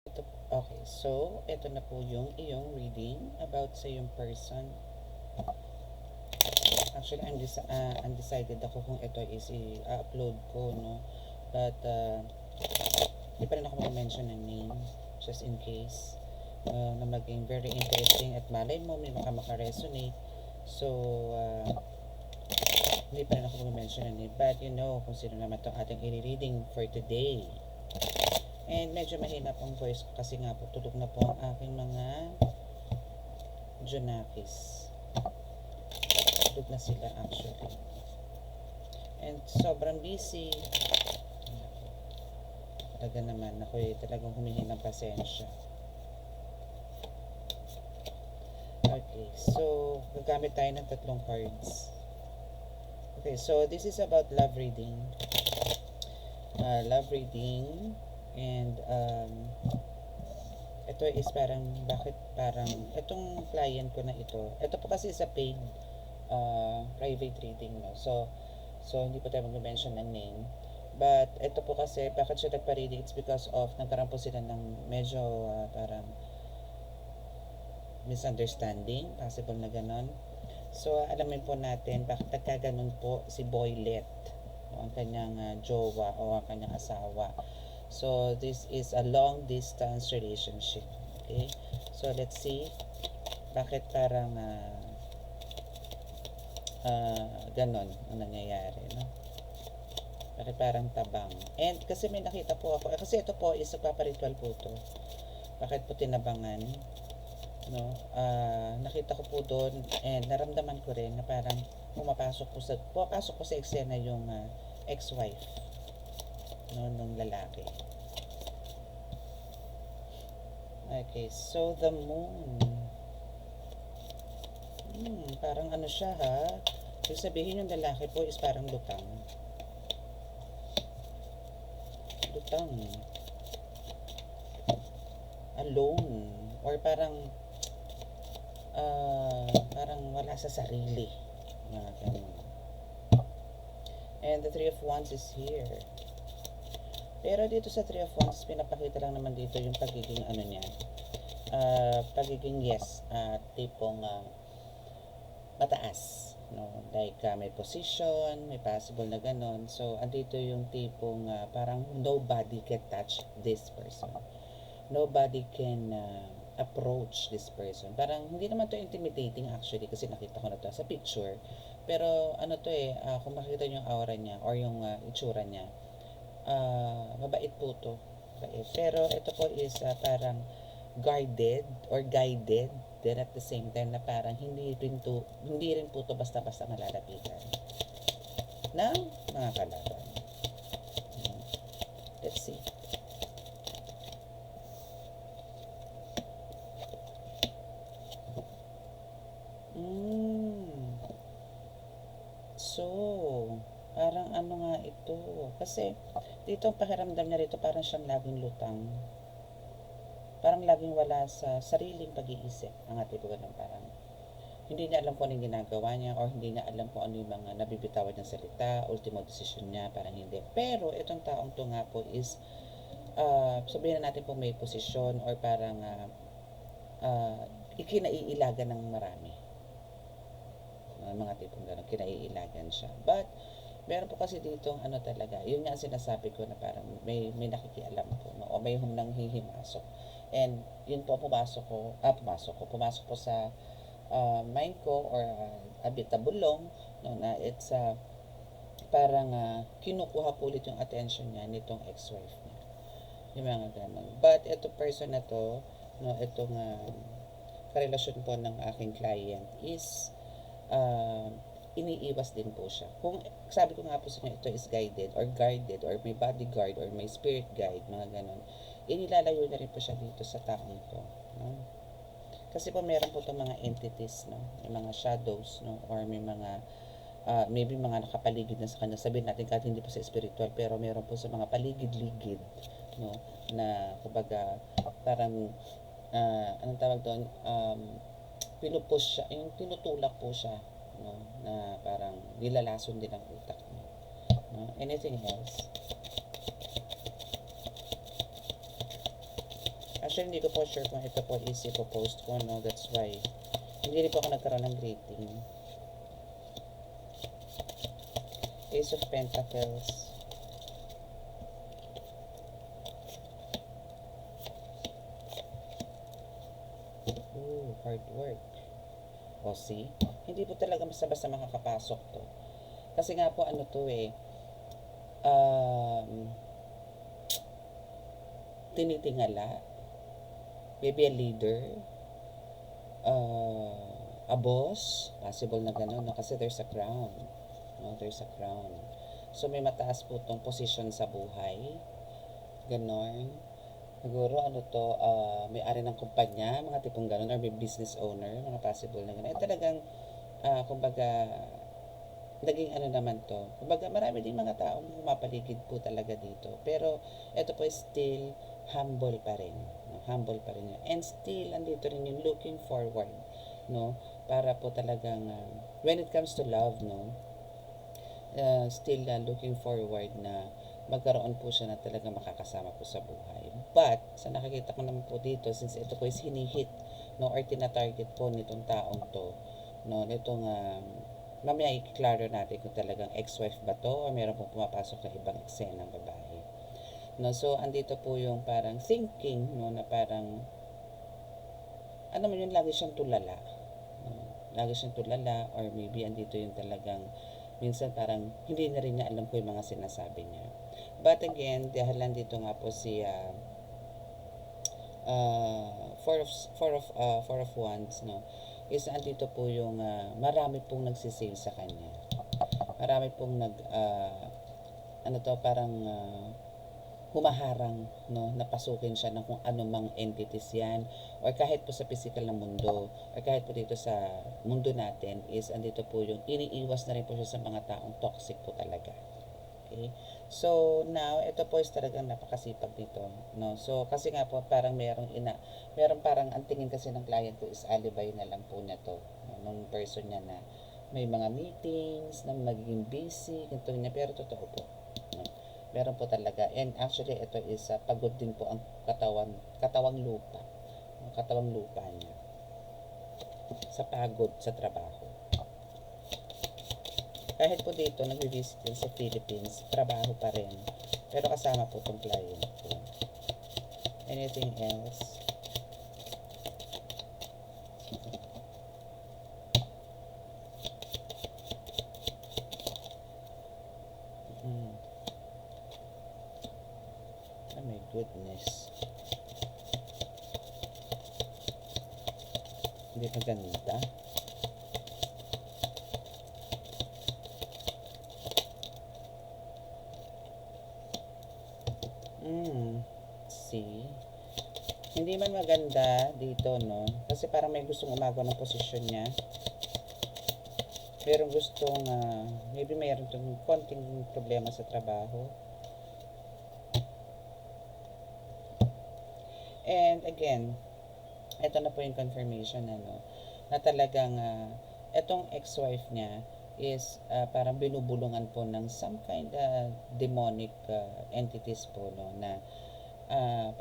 Okay, so ito na po yung iyong reading about sa yung person. Actually, undecided ako kung ito is i-upload ko, no? But, di pa rin ako mag-mention ng name, just in case, na maging very interesting at malay mo, may maka-resonate. So, hindi pa rin ako mag-mention ng name. But, you know, kung sino naman itong ating i-reading for today. And medyo mahina ang voice ko kasi nga po, tulog na po ang aking mga Junakis. Tulog na sila actually. And sobrang busy. Talaga naman, ako talagang humingi ng pasensya. Okay, so gagamit tayo ng tatlong cards. Okay, so this is about love reading. Love reading. And ito is parang, bakit parang, itong client ko na ito po kasi sa paid private reading, no? So hindi po tayo mag-mention ng name. But ito po kasi, bakit siya nagpa-reading? It's because of, nagkaroon po sila ng medyo parang misunderstanding, possible na ganon. So alamin po natin bakit nagkaganon po si Boylet, o ang kanyang jowa o ang kanyang asawa. So this is a long distance relationship. Okay? So let's see bakit parang ganon ang nangyayari, no? Bakit parang tabang. And kasi may nakita po ako, kasi ito po is nagpaparitual po to. Bakit po tinabangan, no? Nakita ko po doon and naramdaman ko rin na parang pumapasok po sa eksena yung ex-wife, no, nung lalaki. Okay, so the moon. Parang ano siya ha. Ibig sabihin yung lalaki po is parang lutang. Alone, or parang wala sa sarili, and the Three of Wands is here. Pero dito sa Three of Wands, pinapakita lang naman dito yung pagiging ano niya, pagiging tipong mataas, no? Like may position, may possible na ganon. So andito yung tipong parang nobody can touch this person, nobody can approach this person. Parang hindi naman to intimidating actually, kasi nakita ko na to sa picture. Pero ano to kung makikita nyo yung aura niya or yung itsura niya, mabait po to. Mabait. Pero ito po is parang guarded or guided, then at the same time na parang hindi rin po to basta-basta malalapitan ng mga kalaban. Let's see. So, parang ano nga ito? Kasi dito ang pakiramdam niya rito parang siyang laging lutang. Parang laging wala sa sariling pag-iisip. Ang ating ko ganun, parang hindi niya alam kung ano yung ginagawa niya or hindi niya alam kung ano yung mga nabibitawan niyang salita, ultimo decision niya, parang hindi. Pero itong taong to nga po is sabihin na natin po may posisyon or parang ikinaiilagan ng marami. Mga tipong gano'n, kinaiilagan siya. But meron po kasi dito ano talaga, yun nga sinasabi ko na parang may nakikialam po, no? O may nang hihimasok. And yun po pumasok po sa mind ko or a bit bulong, no, na it's parang kinukuha po ulit yung attention niya nitong ex-wife niya. Yung mga ganun. But ito person na to, no, itong karelasyon po ng aking client is iniiwas din po siya. Kung sabi ko nga po sa inyo, ito is guided or guarded or may bodyguard or may spirit guide, mga ganon, inilalayo na rin po siya dito sa taong to, no? Kasi po meron po itong mga entities, no? May mga shadows, no? Or may mga maybe mga nakapaligid na sa kanya, sabihin natin kahit hindi po sa spiritual, pero meron po sa mga paligid-ligid, no? Na kumbaga parang anong tawag doon, pinupush siya, yung tinutulak po siya, no, na parang nilalason din ang utak niya, no? Anything else? Actually, hindi ko po sure kung ito po is ipopost ko, no? That's why, hindi rin po ako nagkaroon ng greeting. Ace of Pentacles. Ooh, hard work. O see? Hindi po talaga basta-basta makakapasok to. Kasi nga po ano to eh, tinitingala, maybe a leader, a boss, possible na gano'n, no? Kasi there's a crown. No? There's a crown. So, may mataas po itong position sa buhay. Ganon. Siguro, ano to, may-ari ng kumpanya, mga tipong ganon, or may business owner, mga possible na ganon. Talagang, kumbaga, naging ano naman to. Kumbaga, marami din mga taong pumapaligid po talaga dito. Pero, ito po still humble pa rin. No? Humble pa rin yun. And still, andito rin yung looking forward. No? Para po talagang, when it comes to love, no? Still looking forward na magkaroon po siya na talaga makakasama po sa buhay. But, sa nakikita ko naman po dito, since ito po is hinihit, no, or tinatarget po nitong taong to, no, nitong, mamaya i-claro natin kung talagang ex-wife ba to, o meron pong pumapasok na ibang eksenang babae. No, so, andito po yung parang thinking, no, na parang, ano mo yun, lagi siyang tulala. No, lagi siyang tulala, or maybe andito yung talagang, minsan parang hindi na rin niya alam ko yung mga sinasabi niya. But again, dahil nandito nga po si four of wands, no, is andito po yung marami pong nagsisale sa kanya. Marami pong ano to, parang humaharang, no, napasukin siya ng kung anumang entities yan, or kahit po sa physical na mundo, or kahit po dito sa mundo natin, is andito po yung iniiwas na rin po siya sa mga taong toxic po talaga. Okay? So, now, ito po is talagang napakasipag nito, no? So, kasi nga po, parang meron parang ang tingin kasi ng client ko is alibay na lang po niya to, no? Nung person niya na may mga meetings, na magiging busy, ganito niya, pero totoo po. No? Meron po talaga. And actually, ito is pagod din po ang katawang lupa. Katawang lupa niya. Sa pagod sa trabaho. Kahit po dito, nag-visit din sa Philippines, trabaho pa rin. Pero kasama po itong client ko. Anything else? Oh my goodness. Hindi maganda. See? Hindi man maganda dito, no? Kasi parang may gustong umagaw ng posisyon niya. Merong gustong, maybe mayroon itong konting problema sa trabaho. And again, ito na po yung confirmation, ano, na talagang, itong ex-wife niya is parang binubulungan po ng some kind of demonic entities po, no, na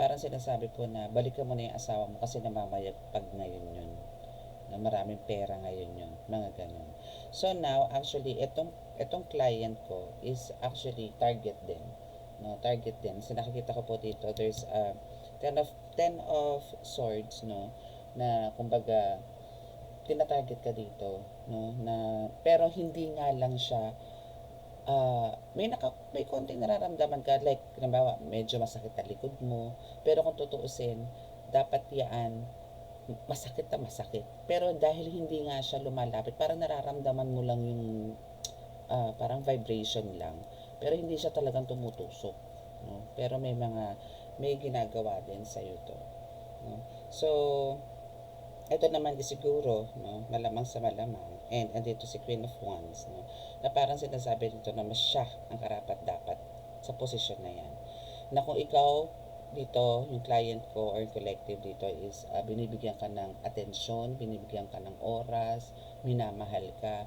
parang sinasabi po na balikan mo na yung asawa mo kasi namamayagpag ngayon yun, na maraming pera ngayon yun, mga ganun. So now, actually, itong client ko is actually target din, no, target din. So nakikita ko po dito, there's a 10 of swords, no, na kumbaga tinatarget ka dito, no, na pero hindi nga lang siya may konting nararamdaman ka, like, halimbawa, medyo masakit ang likod mo, pero kung tutuusin, dapat yan, masakit na masakit. Pero dahil hindi nga siya lumalapit, parang nararamdaman mo lang yung, parang vibration lang. Pero hindi siya talagang tumutusok. No? Pero may ginagawa din sa'yo to. No? So, ito naman is siguro, no, malamang sa malamang, and andito si Queen of Wands, no, na parang sinasabi dito na mas siya ang karapat-dapat sa posisyon na yan. Na kung ikaw dito, yung client ko or collective dito is binibigyan ka ng atensyon, binibigyan ka ng oras, minamahal ka.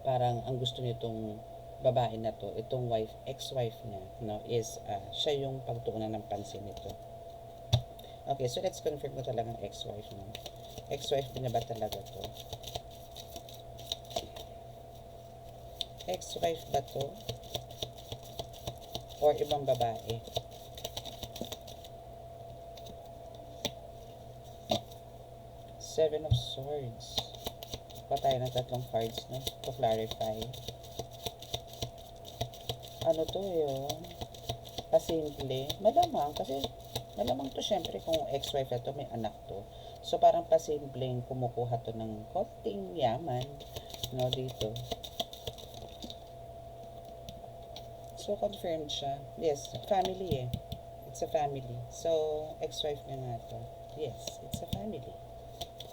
Parang ang gusto nitong babae na to, itong ex-wife niya, no, is siya yung pagtuunan ng pansin nito. Okay, so let's confirm ko talagang ex-wife mo. Ex-wife mo na ba talaga to? Ex-wife ba to? Or ibang babae? Seven of Swords. Patay ng tatlong cards, no? To clarify. Ano to yun? Pasimple. Malamang, kasi malamang to syempre kung ex-wife na to, may anak to. So parang pasimpleng kumukuha to ng konting yaman, no, dito. So confirmed siya. Yes, family eh. It's a family. So, ex-wife na nga to. Yes, it's a family.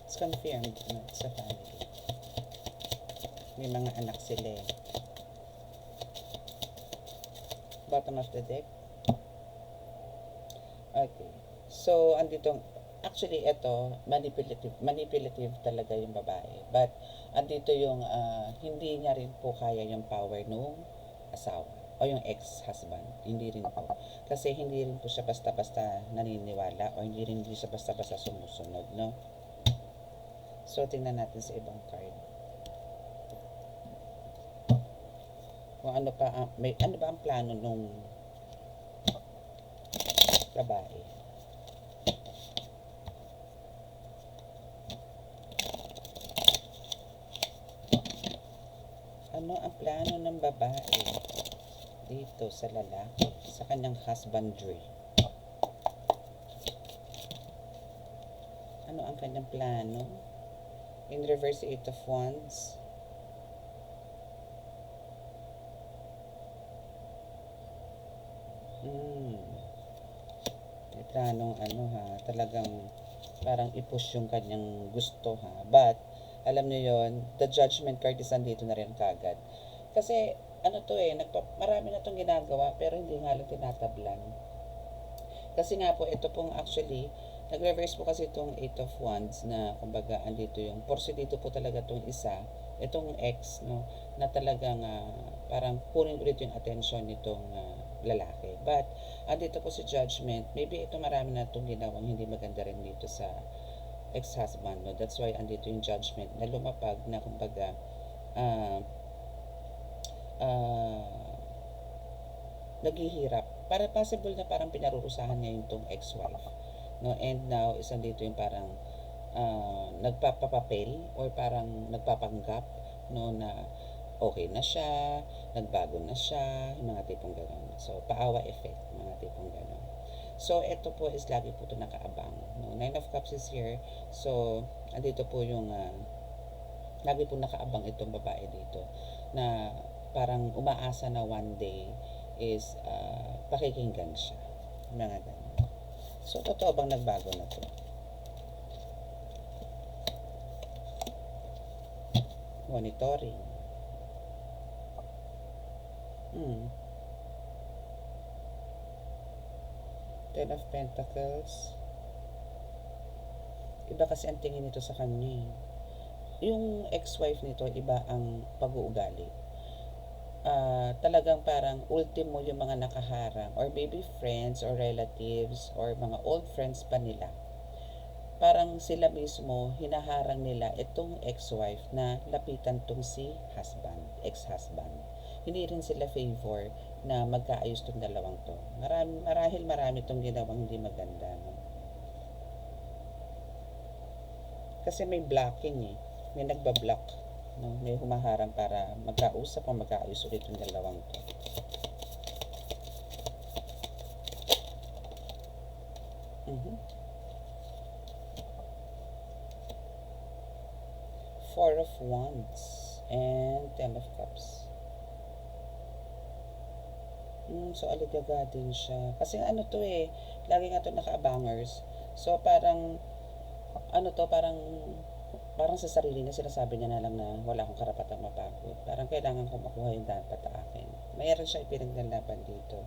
It's confirmed. No, it's a family. May mga anak sila eh. Bottom of the deck. Okay. So, andito, actually, ito, manipulative talaga yung babae. But, andito yung, hindi niya rin po kaya yung power nung asawa o yung ex-husband. Hindi rin po. Kasi hindi rin po siya basta-basta naniniwala o hindi rin siya basta-basta sumusunod, no? So, tingnan natin sa ibang card. Kung ano pa, ano ba ang plano nung babae? Ano ang plano ng babae dito sa lalaki, sa kanyang husbandry? Ano ang kanyang plano? In reverse, 8 of Wands. May planong ano ha, talagang parang i-push yung kanyang gusto ha. But, alam niyo yon, the judgment card is andito na rin kagad. Kasi, ano to eh, marami na itong ginagawa pero hindi nga lang tinatablan. Kasi nga po, ito pong actually, nag-reverse po kasi itong 8 of Wands na, kumbaga, andito yung, porsi dito po talaga itong isa, itong ex, no, na talagang parang kunin ulit yung attention nitong lalaki. But, andito po si judgment, maybe ito marami na itong ginawang hindi maganda rin dito sa ex-husband, no? That's why andito yung judgment na lumapag na, kumbaga, naghihirap. Para possible na parang pinarurusahan niya yung tong ex-wife. No? And now, isang dito yung parang nagpapapapel or parang nagpapanggap, no, na okay na siya, nagbago na siya, yung mga tipong gano'n. So, paawa effect, mga tipong gano'n. So, ito po is lagi po ito nakaabang. No? 9 of Cups is here. So, andito po yung lagi po nakaabang itong babae dito na parang umaasa na one day is pakikinggan siya. Mga ganun. So, totoo bang nagbago na to? Monitoring. Ten of Pentacles. Iba kasi ang tingin nito sa kanya. Yung ex-wife nito, iba ang pag-uugali. Talagang parang ultimo yung mga nakaharang or maybe friends or relatives or mga old friends pa nila. Parang sila mismo hinaharang nila itong ex-wife na lapitan tong si husband, ex-husband. Hindi rin sila favor na magkaayos tong dalawang to. Marami tong ginawang hindi maganda. No? Kasi may blocking eh. May nagbablock. No? May humaharang para magkausap o magkaayos ulit yung dalawang to. Four of Wands and 10 of Cups. So, aligaga din siya. Kasi ano to eh, lagi nga to naka-abangers. So, parang, ano to, parang sa sarili niya sinasabi niya na lang na wala akong karapatang mapagod. Parang kailangan ko makuha yung dapat sa akin. Mayroon siya ipinaglalaban dito.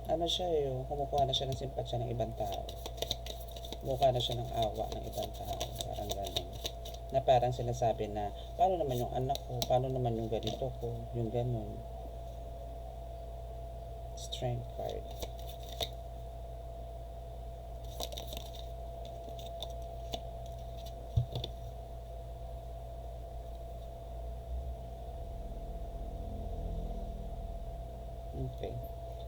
Ano siya eh, kumukuha na siya ng simpatsya ng ibang tao. Kumukuha na siya ng awa ng ibang tao. Parang gano'n. Na parang sinasabi na, paano naman yung anak ko? Paano naman yung ganito ko? Yung gano'n. Strength card. Okay.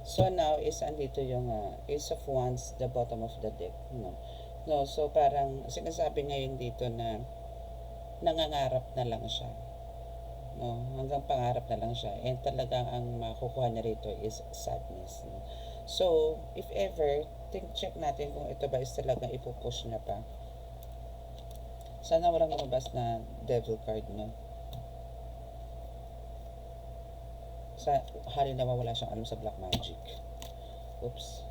So now is andito yung Ace of Wands, the bottom of the deck, no. No, so parang sinasabi ngayon dito na nangangarap na lang siya. No, hanggang pangarap na lang siya. And talagang ang makukuha niya rito is sadness, no. So, if ever, check natin kung ito ba is talagang ipupush niya pa. Sana walang lumabas na devil card, no. Sa hari na wala siyang alam sa black magic. Oops.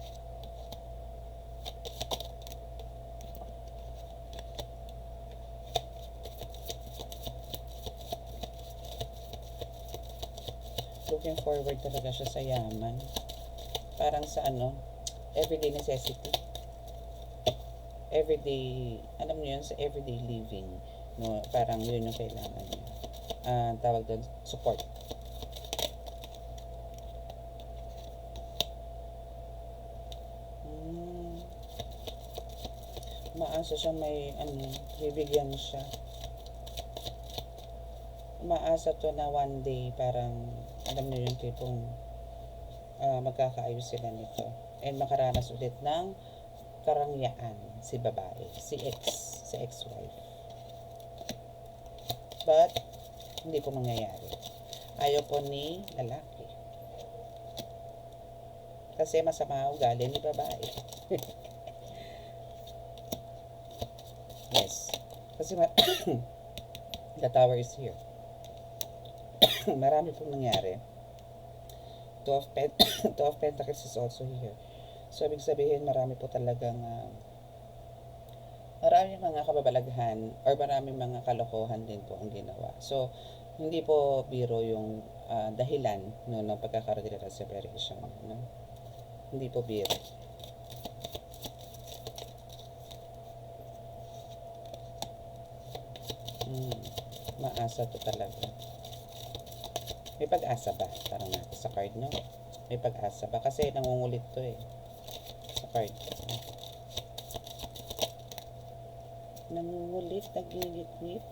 Looking forward talaga siya sa yaman. Parang sa everyday necessity. Everyday, alam niyo yun, sa everyday living. No, parang yun yung kailangan niya. Tawag doon, support. Maasa siya may bibigyan siya. Maasa to na one day parang alam niyo yung tipong magkakaayos sila nito and makaranas ulit ng karangyaan si babae, si ex-wife. But hindi po mangyayari. Ayaw po ni lalaki. Kasi masama ugali ni babae. Yes. Kasi the tower is here. Marami pong nangyari. Two of Pentacles is also here. So, ibig sabihin, marami po talagang maraming mga kababalaghan or maraming mga kalokohan din po ang ginawa. So, hindi po biro yung dahilan ng pagkakaroon nila ng separation. No? Hindi po biro. Maasa to talaga. May pag-asa ba? Parang natin sa card, no? May pag-asa ba? Kasi nangungulit to sa card. Nangungulit, nagingit-ngit.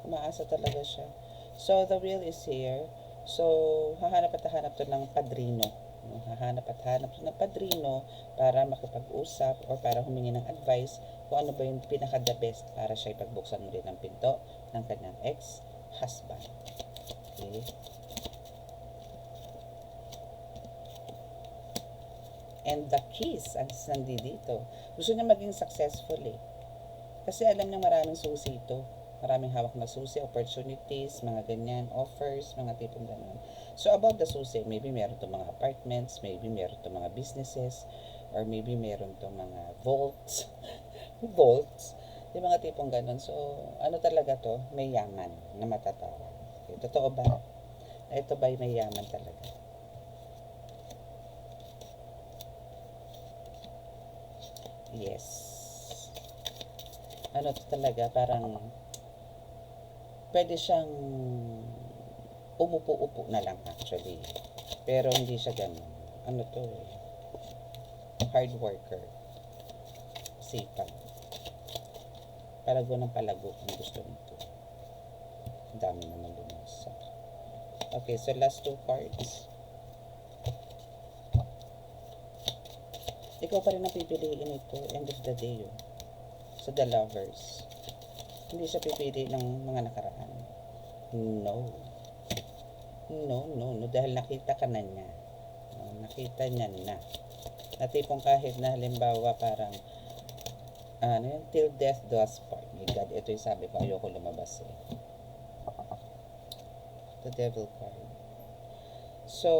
Maasa talaga siya. So, the wheel is here. So, hahanap at hahanap to ng padrino. Hahanap at hahanap to ng padrino para makipag-usap or para humingi ng advice kung ano ba yung pinaka-the best para siya ipagbuksan ulit ng pinto ng kanyang ex-husband. Okay. And the keys, nandito. Gusto niya maging successful Kasi alam niya maraming susi ito. Maraming hawak na susi, opportunities, mga ganyan, offers, mga tipong ganun. So, about the susi, maybe meron itong mga apartments, maybe meron itong mga businesses, or maybe meron itong mga vaults. Vaults. Yung mga tipong ganun. So, ano talaga to? May yaman na matatawag. Okay. Totoo ba? Ito ba may yaman talaga? Yes. Ano to talaga? Parang pwede siyang umupo-upo na lang actually. Pero hindi siya ganun. Ano to hard worker. Sipag. Palago ng palago ang gusto nito. Dami naman lumasa. Okay, so last two cards. Ikaw pa rin ang pipiliin ito end of the day So the lovers. Hindi siya pipili ng mga nakaraan. No. No. Dahil nakita ka na niya. Nakita niya na. At tipong kahit na halimbawa parang till death do us part. My God, ito yung sabi ko, ayoko lumabas The devil card. So,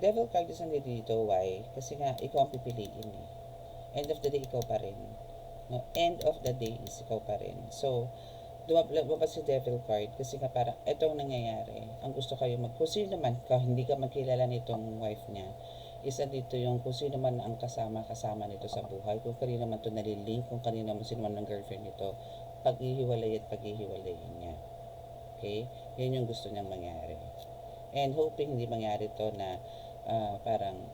devil card is nandito dito. Why? Kasi nga, ikaw ang pipiliin End of the day, ikaw pa rin. No, end of the day is ikaw pa rin. So, lumabas si devil card kasi nga parang itong nangyayari. Ang gusto kayo kung sino man, hindi ka magkilala nitong wife niya, isa dito yung kung sino man ang kasama nito sa buhay, kung kanino man ito nalilink, kung kanino man sino man ang girlfriend nito, paghihiwalay niya. Okay? Yan yung gusto niyang mangyari. And hoping hindi mangyari to na parang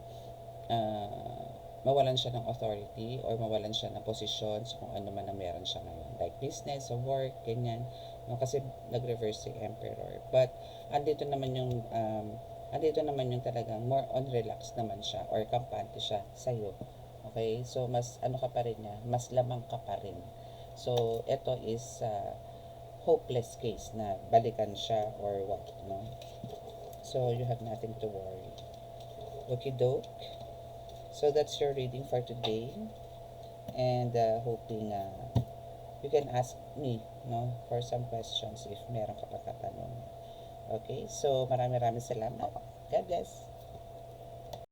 mawalan siya ng authority or mawalan siya ng posisyon sa kung ano man ang meron siya ngayon. Like business or work, ganyan. No, kasi nag-reverse si Emperor. But andito naman yung talagang more on relax naman siya or kampante siya sa'yo. Okay? So, mas ano ka pa rin niya, mas lamang ka pa rin. So, ito is hopeless case na balikan siya or what, no? So, you have nothing to worry. Okay, doke? So, that's your reading for today. And hoping you can ask me, no, for some questions if meron ka pa katanong. Okay? So, maraming salamat. God bless.